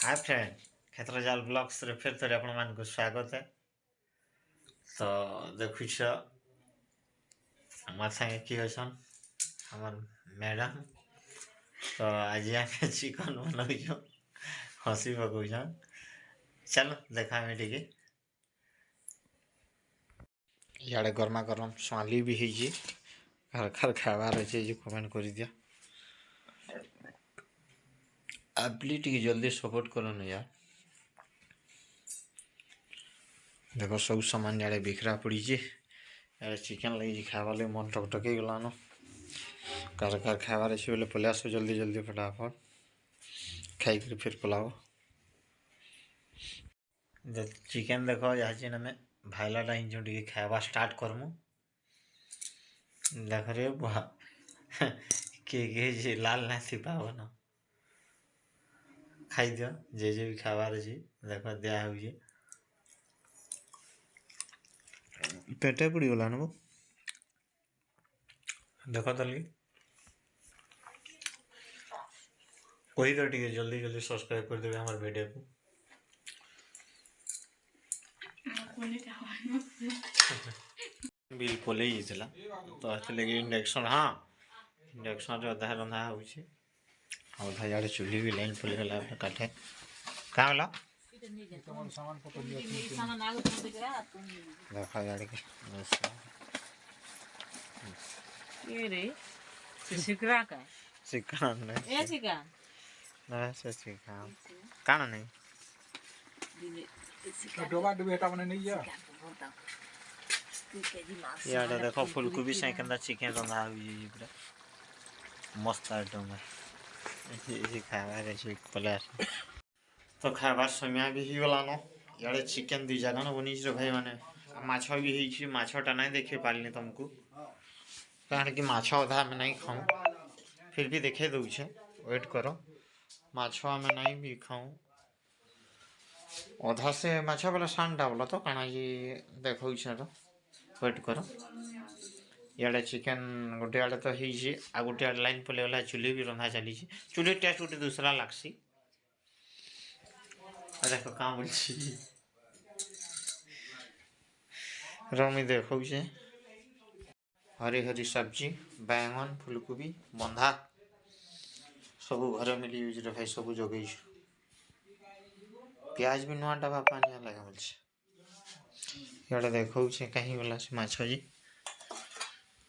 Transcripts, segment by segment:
Hi friend, क्षेत्रजाल blogs रे फिर थोड़े आपण मान को स्वागत है। तो देखुछ हमार संगे की अछन हमर मैडम। तो आज आमे चिकन बनाउछो, हंसी पकउछन। चलो देखा में टिके याडे गरमा गरम स्वाली भी हिजी घर घर खाबार अछि जो कमेंट करि दिया। आपली टिके जल्दी सपोर्ट करो न यार। देखो सब सामान याडे बिखरा पड़ी जे यार चिकन लगी खावा ले मन टकटके गलानो। घर घर खाबार अछि बोले पले आसो जल्दी जल्दी फटाफट खाई कर फिर पलाओ। चिकन देखो यहाँ में भाईला टाइम जो टिके खावा स्टार्ट करमु। देख रे बा के जे लाल ना सिपावन खाई दियो जे भी खाबार अछि देखो दिया होइए पेटे पड़ी गला न देखो तली कोई तो टिके जल्दी जल्दी सब्सक्राइब कर देबे हमर वीडियो को। बिल पोले हिला तो हते लगे इंडक्शन हां इंडक्शन रे अधा रंधा होउछे अधा याडे चुल्ही भी लाइन पले गला काटे का होला देखा याडे के ये रे सिकरा का चिकन नहीं ए चिकन ना से चिकन काना नहीं डोबा डुबी हटा बने नहीं है याडे देखो फूलगोभी सेकंदा चिकन रंधा होइए पूरा मस्त आइटम है ये खावा रे से पले तो खाबार समय भी गला न याडे चिकन दी जगह न बनी रे भाई माने माछ भी ही छी माछटा नहीं देखे पालनी तुमको कारण कि माछ अधा में नहीं खाऊं फिर भी देखे दउ छे वेट करो माछ में नहीं भी खाऊं अधा से माछ वाला सांडा बोला तो काना जी देखौ छे तो वेट करो याडे चिकन गोटे आडे तो ही छी आ गोटे आडे लाइन पले वाला चुली भी रंधा चली छी चुली टेस्ट गोटे दूसरा लागसी देखो काम बोल छी रमी देखौ छे हरी हरी सब्जी बैंगन फूलकोबी बंधा सब घर मिली यूज रे भाई सब जगै प्याज भी नुआ डबा पानी लगा बोल छे याडे देखौ छे कहीं वाला से माछ जी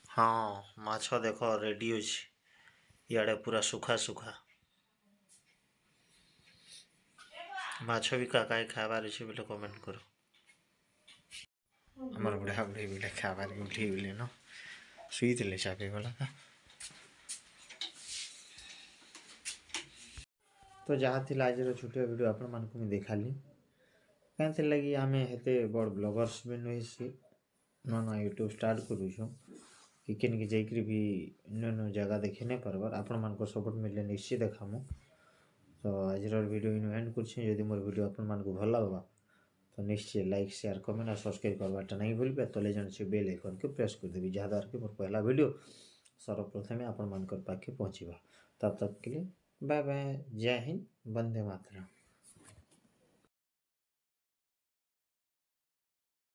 हाँ माछ देखो रेडी अछि याडे पूरा सुखा सुखा माछ भी काकाई खाबार अछि बोले कमेंट करो हमर बुढ़ा बुढ़ी बोले खाबार उठी बोले न सुई दिले चापे वाला का तो जहाँ थी आज छोटे वीडियो आपण मान को देखाली कहीं लगी आम हेते बड़ ब्लॉगर्स भी नुई सी ना यूट्यूब स्टार्ट करूँ कि केन के जाकर भी न्यू न्यू जगह देखे नहीं पार्बार आपण मान को सपोर्ट मिले निश्चित देखामु। तो आज वीडियो इन एंड कर मोर वीडियो आपण मान को भल लगा तो निश्चय लाइक शेयर कमेंट और सब्सक्राइब करवाटा नहीं भूलबे तले जन से बेल आइकन के प्रेस कर देबी जहाँद्वारा कि मोर पहला वीडियो सर्वप्रथमे आपण मान पाखे पहुँचवा। तब तक के लिए बाय बाय, जय हिंद, वंदे मातरम।